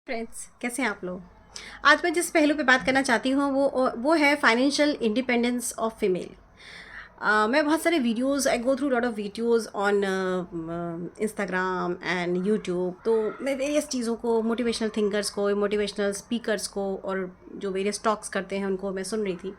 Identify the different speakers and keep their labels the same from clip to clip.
Speaker 1: Friends, कैसे हैं आप लोग। आज मैं जिस पहलू पे बात करना चाहती हूँ वो है फाइनेंशियल इंडिपेंडेंस ऑफ फीमेल। मैं बहुत सारे videos I go through lot of videos on Instagram and YouTube. तो मैं वेरियस चीज़ों को, मोटिवेशनल थिंकर्स को, मोटिवेशनल स्पीकर्स को और जो वेरियस टॉक्स करते हैं उनको मैं सुन रही थी।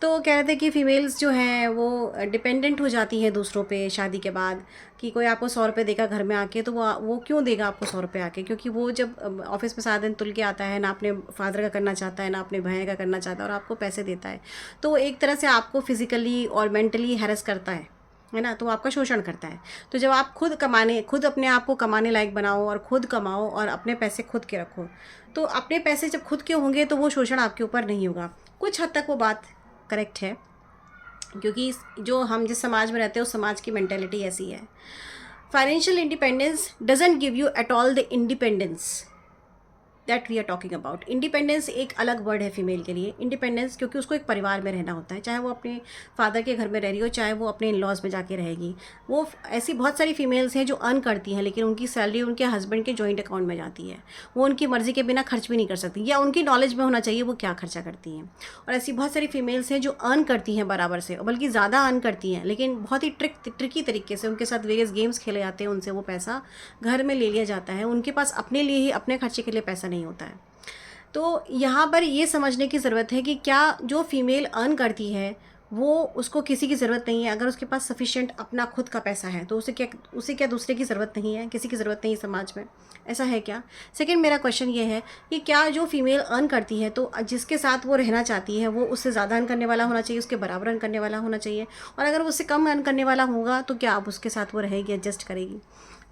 Speaker 1: तो कह रहे थे कि फ़ीमेल्स जो हैं वो डिपेंडेंट हो जाती हैं दूसरों पे शादी के बाद। कि कोई आपको 100 रुपये देगा घर में आके, तो वो क्यों देगा आपको 100 रुपये आके, क्योंकि वो जब ऑफिस में सारा दिन तुल के आता है, ना अपने फादर का करना चाहता है ना अपने भाई का करना चाहता है, और आपको पैसे देता है। तो वो एक तरह से आपको फिज़िकली और मेंटली हैरेस करता है ना। तो आपका शोषण करता है। तो जब आप खुद अपने आप को कमाने लायक बनाओ और खुद कमाओ और अपने पैसे खुद के रखो, तो अपने पैसे जब खुद के होंगे तो वो शोषण आपके ऊपर नहीं होगा। कुछ हद तक वो बात करेक्ट है, क्योंकि जो हम जिस समाज में रहते हैं उस समाज की मेंटेलिटी ऐसी है। Financial independence doesn't give you at all the independence that we are talking about. Independence एक अलग वर्ड है फीमेल के लिए। इंडिपेंडेंस क्योंकि उसको एक परिवार में रहना होता है, चाहे वो अपने फादर के घर में रह रही हो, चाहे वो अपने इन लॉज में जाके रहेगी। वो ऐसी बहुत सारी फीमेल्स हैं जो अर्न करती हैं, लेकिन उनकी सैलरी उनके हस्बैंड के जॉइंट अकाउंट में जाती है। वो उनकी मर्ज़ी के बिना खर्च भी नहीं कर सकती, या उनकी नॉलेज में होना चाहिए वो क्या खर्चा करती हैं। और ऐसी बहुत सारी फीमेल्स हैं जो अर्न करती हैं बराबर से, बल्कि ज़्यादा अर्न करती हैं, लेकिन बहुत ही ट्रिकी तरीके से उनके साथ वेरियस गेम्स खेले जाते हैं, उनसे वो पैसा घर में ले लिया जाता है। उनके पास अपने लिए ही, अपने खर्चे के लिए पैसा नहीं होता है। तो यहाँ पर ये समझने की ज़रूरत है कि क्या जो फ़ीमेल अर्न करती है वो, उसको किसी की ज़रूरत नहीं है। अगर उसके पास सफिशिएंट अपना खुद का पैसा है तो उसे क्या दूसरे की ज़रूरत नहीं है, किसी की ज़रूरत नहीं है समाज में। ऐसा है क्या? सेकंड, मेरा क्वेश्चन ये है कि क्या जो फ़ीमेल अर्न करती है तो जिसके साथ वो रहना चाहती है वो उससे ज़्यादा अर्न करने वाला होना चाहिए, उसके बराबर अर्न करने वाला होना चाहिए। और अगर वो उससे कम अर्न करने वाला होगा तो क्या अब उसके साथ वो रहेगी, एडजस्ट करेगी?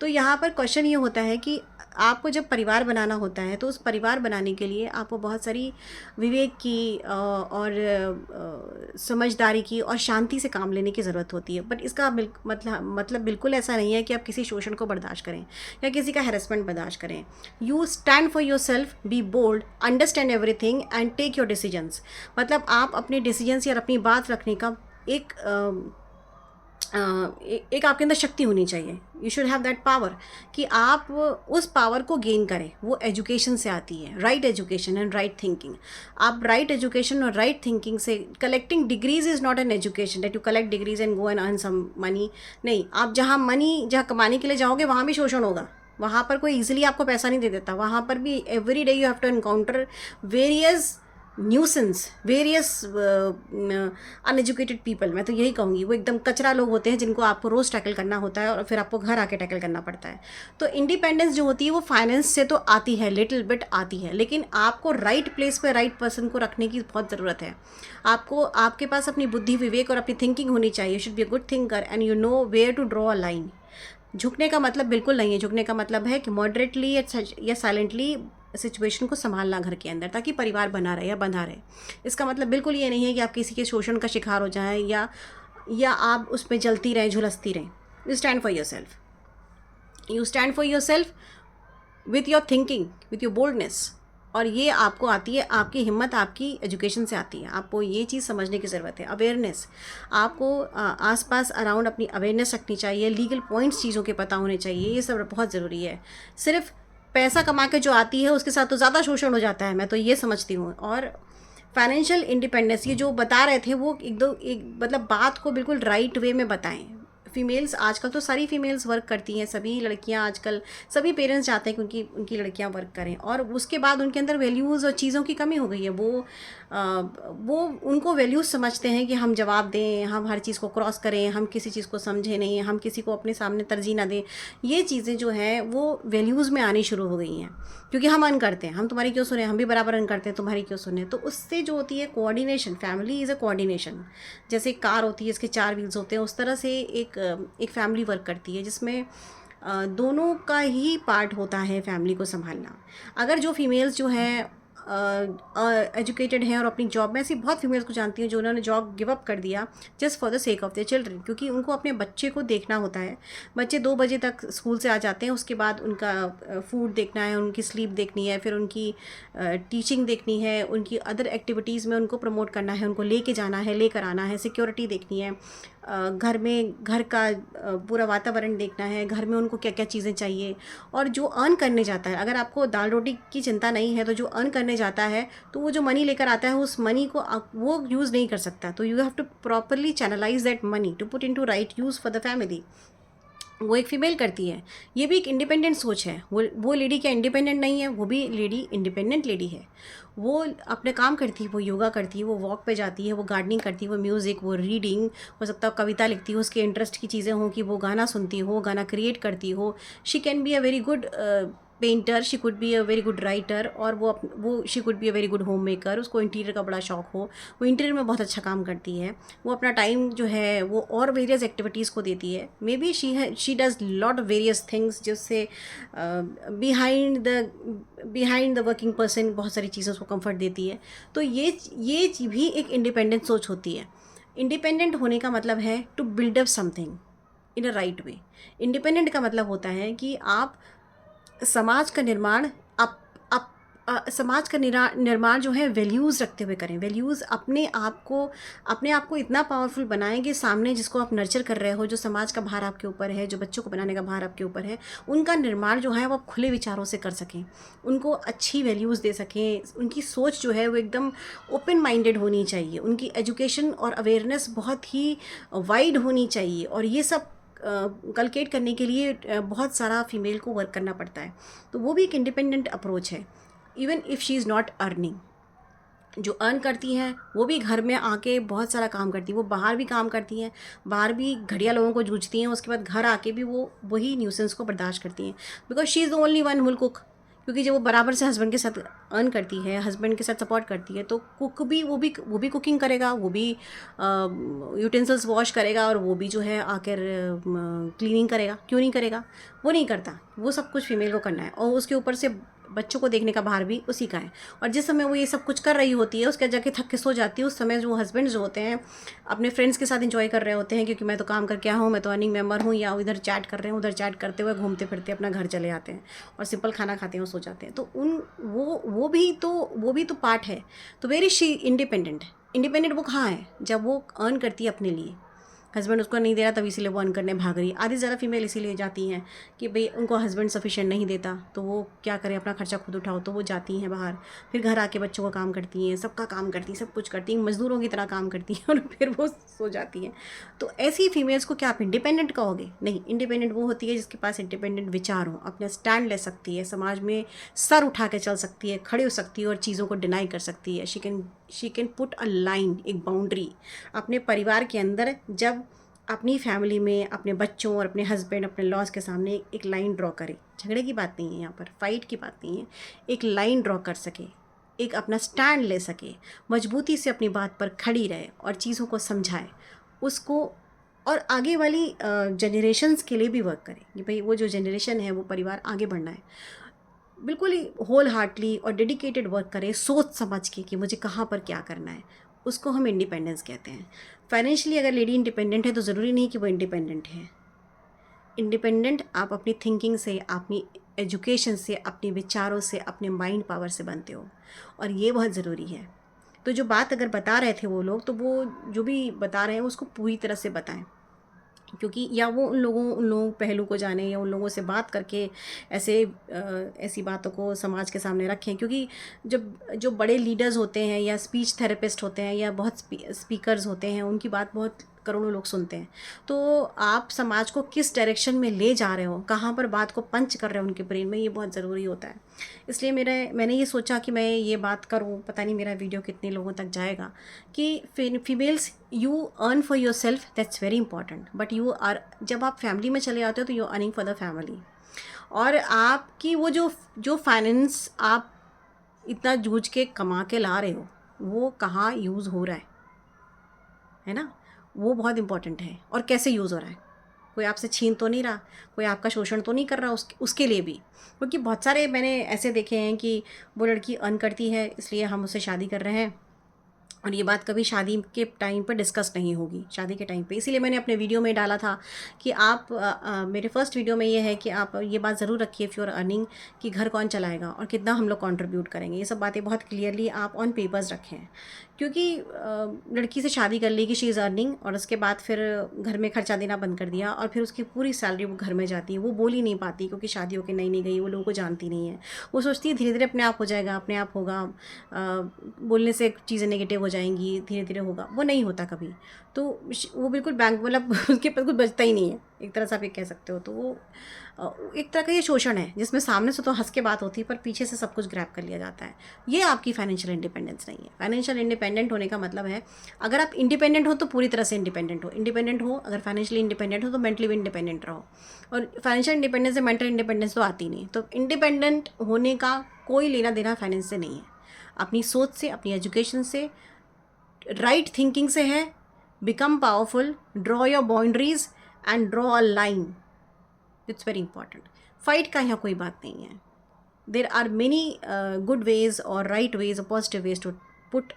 Speaker 1: तो यहाँ पर क्वेश्चन ये होता है कि आपको जब परिवार बनाना होता है तो उस परिवार बनाने के लिए आपको बहुत सारी विवेक की और समझदारी की और शांति से काम लेने की ज़रूरत होती है। बट इसका मतलब बिल्कुल ऐसा नहीं है कि आप किसी शोषण को बर्दाश्त करें या किसी का हैरेसमेंट बर्दाश्त करें। You stand for yourself, be bold, understand everything and take your decisions. मतलब आप अपने डिसीजंस या अपनी बात रखने का एक आपके अंदर शक्ति होनी चाहिए। You should have that power कि आप उस पावर को गेन करें। वो एजुकेशन से आती है, right education and right thinking. आप राइट एजुकेशन और राइट थिंकिंग से, collecting degrees is not an education that you collect degrees and go and earn some money. नहीं, आप जहाँ कमाने के लिए जाओगे वहाँ भी शोषण होगा। वहाँ पर कोई ईजिली आपको पैसा नहीं दे देता। वहाँ पर भी every day you have to encounter various nuisance, various uneducated people. मैं तो यही कहूँगी, वो एकदम कचरा लोग होते हैं जिनको आपको रोज़ टैकल करना होता है और फिर आपको घर आके टैकल करना पड़ता है। तो इंडिपेंडेंस जो होती है वो फाइनेंस से तो आती है, लिटिल बिट आती है, लेकिन आपको राइट प्लेस पे राइट पर्सन को रखने की बहुत ज़रूरत है। आपको, आपके पास अपनी बुद्धि, विवेक और अपनी थिंकिंग होनी चाहिए। Should be a good thinker and you know where to draw a line. झुकने का मतलब बिल्कुल नहीं है। झुकने का मतलब है कि मॉडरेटली या साइलेंटली सिचुएशन को संभालना घर के अंदर, ताकि परिवार बना रहे या बंधा रहे। इसका मतलब बिल्कुल ये नहीं है कि आप किसी के शोषण का शिकार हो जाएं या आप उस पर जलती रहें, झुलसती रहें। You stand for your self, you stand for your self with your thinking, with your boldness. और ये आपको आती है, आपकी हिम्मत आपकी एजुकेशन से आती है। आपको ये चीज़ समझने की ज़रूरत है। अवेयरनेस, आपको आसपास अराउंड अपनी अवेयरनेस रखनी चाहिए। लीगल पॉइंट्स चीज़ों के पता होने चाहिए। ये सब बहुत ज़रूरी है। सिर्फ पैसा कमा के जो आती है उसके साथ तो ज़्यादा शोषण हो जाता है, मैं तो ये समझती हूँ। और फाइनेंशियल इंडिपेंडेंस, ये जो बता रहे थे वो एक मतलब बात को बिल्कुल राइट वे में बताएं। फीमेल्स आजकल तो सारी फीमेल्स वर्क करती हैं, सभी लड़कियां आजकल, सभी पेरेंट्स चाहते हैं कि उनकी लड़कियां वर्क करें। और उसके बाद उनके अंदर वैल्यूज़ और चीज़ों की कमी हो गई है। वो उनको वैल्यूज़ समझते हैं कि हम जवाब दें, हम हर चीज़ को क्रॉस करें, हम किसी चीज़ को समझें नहीं, हम किसी को अपने सामने तरजीह ना दें। ये चीज़ें जो हैं वो वैल्यूज़ में आनी शुरू हो गई हैं, क्योंकि हम अर्न करते हैं, हम तुम्हारी क्यों सुने, हम भी बराबर अर्न करते हैं, तुम्हारी क्यों सुने। तो उससे जो होती है coordination, family is a coordination. जैसे कार होती है, इसके 4 व्हील्स होते हैं, उस तरह से एक फैमिली वर्क करती है, जिसमें दोनों का ही पार्ट होता है फैमिली को संभालना। अगर जो फीमेल्स जो हैं एजुकेटेड हैं और अपनी जॉब में, ऐसी बहुत फीमेल्स को जानती हूँ जो उन्होंने जॉब गिव अप कर दिया just for the sake of their children, क्योंकि उनको अपने बच्चे को देखना होता है। बच्चे 2 बजे तक स्कूल से आ जाते हैं, उसके बाद उनका फूड देखना है, उनकी स्लीप देखनी है, फिर उनकी टीचिंग देखनी है, उनकी अदर एक्टिविटीज़ में उनको प्रमोट करना है, उनको लेके जाना है, लेकर आना है, सिक्योरिटी देखनी है, घर में घर का पूरा वातावरण देखना है, घर में उनको क्या क्या चीज़ें चाहिए। और जो अर्न करने जाता है, अगर आपको दाल रोटी की चिंता नहीं है तो जो अर्न करने जाता है तो वो जो मनी लेकर आता है उस मनी को वो यूज़ नहीं कर सकता। तो you have to properly channelize that money to put into right use for the family. वो एक फ़ीमेल करती है। ये भी एक इंडिपेंडेंट सोच है। वो लेडी क्या इंडिपेंडेंट नहीं है? वो भी लेडी इंडिपेंडेंट लेडी है। वो अपने काम करती है, वो योगा करती है, वो वॉक पे जाती है, वो गार्डनिंग करती है, वो म्यूज़िक, वो रीडिंग, हो सकता है कविता लिखती हो, उसके इंटरेस्ट की चीज़ें हों कि वो गाना सुनती हो, गाना क्रिएट करती हो। She can be a very good painter, she could be a very good writer, और वो she could be a very good home maker. उसको इंटीरियर का बड़ा शौक हो, वो इंटीरियर में बहुत अच्छा काम करती है। वो अपना टाइम जो है वो और वेरियस एक्टिविटीज़ को देती है। May be she does lot of various things जिससे बिहाइंड द वर्किंग पर्सन बहुत सारी चीज़ों को कंफर्ट देती है। तो ये भी एक इंडिपेंडेंट सोच होती है। इंडिपेंडेंट होने का मतलब है to build up something in a right way. Independent का मतलब होता है कि आप समाज का निर्माण समाज का निर्माण जो है वैल्यूज़ रखते हुए करें। वैल्यूज़ अपने आप को इतना पावरफुल बनाएं कि सामने जिसको आप नर्चर कर रहे हो, जो समाज का भार आपके ऊपर है, जो बच्चों को बनाने का भार आपके ऊपर है, उनका निर्माण जो है वो आप खुले विचारों से कर सकें, उनको अच्छी वैल्यूज़ दे सकें। उनकी सोच जो है वो एकदम ओपन माइंडेड होनी चाहिए। उनकी एजुकेशन और अवेयरनेस बहुत ही वाइड होनी चाहिए। और ये सब कलकेट करने के लिए बहुत सारा फीमेल को वर्क करना पड़ता है। तो वो भी एक इंडिपेंडेंट अप्रोच है। Even if she is not earning, जो अर्न करती हैं वो भी घर में आके बहुत सारा काम करती हैं। वो बाहर भी काम करती हैं, बाहर भी घटिया लोगों को जूझती हैं, उसके बाद घर आके भी वो वही न्यूसेंस को बर्दाश्त करती हैं। Because she is the only one who'll cook. क्योंकि जब वो बराबर से हस्बैंड के साथ अर्न करती है, हस्बैंड के साथ सपोर्ट करती है, तो कुक भी वो भी कुकिंग करेगा, वो भी यूटेंसिल्स वॉश करेगा, और वो भी जो है आकर क्लीनिंग करेगा। क्यों नहीं करेगा? वो नहीं करता। वो सब कुछ फीमेल को करना है, और उसके ऊपर से बच्चों को देखने का भार भी उसी का है। और जिस समय वो ये सब कुछ कर रही होती है, उसके जाके थक के सो जाती है, उस समय जो हस्बैंड जो होते हैं अपने फ्रेंड्स के साथ एंजॉय कर रहे होते हैं, क्योंकि मैं तो काम करके आया हूँ, मैं तो अर्निंग मेंबर हूँ, या इधर चैट कर रहे हैं, उधर चैट करते हुए घूमते फिरते अपना घर चले आते हैं और सिंपल खाना खाते हैं और सो जाते हैं। तो वो भी तो पार्ट है। तो वेरी शी इंडिपेंडेंट। इंडिपेंडेंट वो कहाँ है? जब वो अर्न करती है अपने लिए, हस्बैंड उसको नहीं दे रहा, तब इसीलिए वो अर्न करने भाग रही है। आधी ज़्यादा फीमेल इसीलिए जाती हैं कि भाई उनको हस्बैंड सफिशिएंट नहीं देता, तो वो क्या करें, अपना खर्चा खुद उठाओ, तो वो जाती हैं बाहर। फिर घर आके बच्चों का काम करती हैं, सबका काम करती हैं, सब कुछ करती हैं, मज़दूरों की तरह काम करती हैं, और फिर वो सो जाती हैं। तो ऐसी फीमेल्स को क्या आप इंडिपेंडेंट कहोगे? नहीं, इंडिपेंडेंट वो होती है जिसके पास इंडिपेंडेंट विचार हो, अपना स्टैंड ले सकती है, समाज में सर उठा के चल सकती है, खड़ी हो सकती है, और चीज़ों को डिनाई कर सकती है। She can put a line, एक बाउंड्री अपने परिवार के अंदर। जब अपनी फैमिली में अपने बच्चों और अपने हस्बैंड, अपने लॉज के सामने एक लाइन ड्रॉ करे, झगड़े की बात नहीं है यहाँ पर, फाइट की बात नहीं है, एक लाइन ड्रॉ कर सके, एक अपना स्टैंड ले सके, मजबूती से अपनी बात पर खड़ी रहे और चीज़ों को समझाए उसको, और आगे वाली जनरेशन्स के लिए भी वर्क करे कि भाई वो जो जनरेशन है, वो परिवार आगे बढ़ना है। बिल्कुल ही होल हार्टली और डेडिकेटेड वर्क करे, सोच समझ के कि मुझे कहाँ पर क्या करना है। उसको हम इंडिपेंडेंस कहते हैं। फाइनेंशियली अगर लेडी इंडिपेंडेंट है तो ज़रूरी नहीं कि वो इंडिपेंडेंट है। इंडिपेंडेंट आप अपनी थिंकिंग से, अपनी एजुकेशन से, अपने विचारों से, अपने माइंड पावर से बनते हो, और ये बहुत ज़रूरी है। तो जो बात अगर बता रहे थे वो लोग, तो वो जो भी बता रहे हैं उसको पूरी तरह से बताएं, क्योंकि या वो उन लोगों पहलू को जाने, या उन लोगों से बात करके ऐसी बातों को समाज के सामने रखें। क्योंकि जब जो बड़े लीडर्स होते हैं, या स्पीच थेरेपिस्ट होते हैं, या बहुत स्पीकर्स होते हैं, उनकी बात बहुत करोड़ों लोग सुनते हैं। तो आप समाज को किस डायरेक्शन में ले जा रहे हो, कहाँ पर बात को पंच कर रहे हो उनके ब्रेन में, ये बहुत ज़रूरी होता है। इसलिए मैंने ये सोचा कि मैं ये बात करूँ। पता नहीं मेरा वीडियो कितने लोगों तक जाएगा, कि females, you earn for your self, that's very important, but जब आप फैमिली में चले जाते हो तो you earning for the family. और आपकी वो जो फाइनेंस आप इतना जूझ के कमा के ला रहे हो, वो कहाँ यूज़ हो रहा है ना? वो बहुत इंपॉर्टेंट है। और कैसे यूज़ हो रहा है, कोई आपसे छीन तो नहीं रहा, कोई आपका शोषण तो नहीं कर रहा उसके लिए भी। क्योंकि बहुत सारे मैंने ऐसे देखे हैं कि वो लड़की अर्न करती है, इसलिए हम उससे शादी कर रहे हैं, और ये बात कभी शादी के टाइम पर डिस्कस नहीं होगी, शादी के टाइम पे। इसीलिए मैंने अपने वीडियो में डाला था कि आप मेरे फर्स्ट वीडियो में ये है कि आप ये बात ज़रूर रखिए इफ़ यू आर अर्निंग, कि घर कौन चलाएगा और कितना हम लोग कंट्रीब्यूट करेंगे। ये सब बातें बहुत क्लियरली आप ऑन पेपर्स रखें, क्योंकि लड़की से शादी कर ली कि शी इज़ अर्निंग, और उसके बाद फिर घर में खर्चा देना बंद कर दिया, और फिर उसकी पूरी सैलरी वो घर में जाती है। वो बोल ही नहीं पाती, क्योंकि शादी होकर नई नहीं गई, वो लोगों को जानती नहीं है। वो सोचती है धीरे धीरे अपने आप हो जाएगा, अपने आप होगा, बोलने से चीज़ें नेगेटिव हो जाएंगी, धीरे धीरे होगा। वो नहीं होता कभी। तो वो बिल्कुल बैंक, मतलब उसके पास कुछ बचता ही नहीं है, एक तरह से आप ये कह सकते हो। तो वो एक तरह का ये शोषण है, जिसमें सामने से तो हंस के बात होती है, पर पीछे से सब कुछ ग्रैब कर लिया जाता है। ये आपकी फाइनेंशियल इंडिपेंडेंस नहीं है। फाइनेंशियल इंडिपेंडेंट होने का मतलब है, अगर आप इंडिपेंडेंट हो तो पूरी तरह से इंडिपेंडेंट हो। इंडिपेंडेंट हो, अगर फाइनेंशियली इंडिपेंडेंट हो तो मेंटली भी इंडिपेंडेंट रहो। और फाइनेंशियल इंडिपेंडेंस से मेंटल इंडिपेंडेंस तो आती नहीं। तो इंडिपेंडेंट होने का कोई लेना देना फाइनेंस से नहीं है, अपनी सोच से, अपनी एजुकेशन से, राइट थिंकिंग से है। Become powerful, draw your boundaries and draw a line. It's very important. Fight का यहाँ कोई बात नहीं है। There are many good ways और राइट वेज और positive ways to put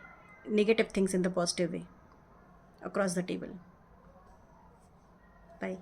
Speaker 1: negative things in the positive way across the table. Bye.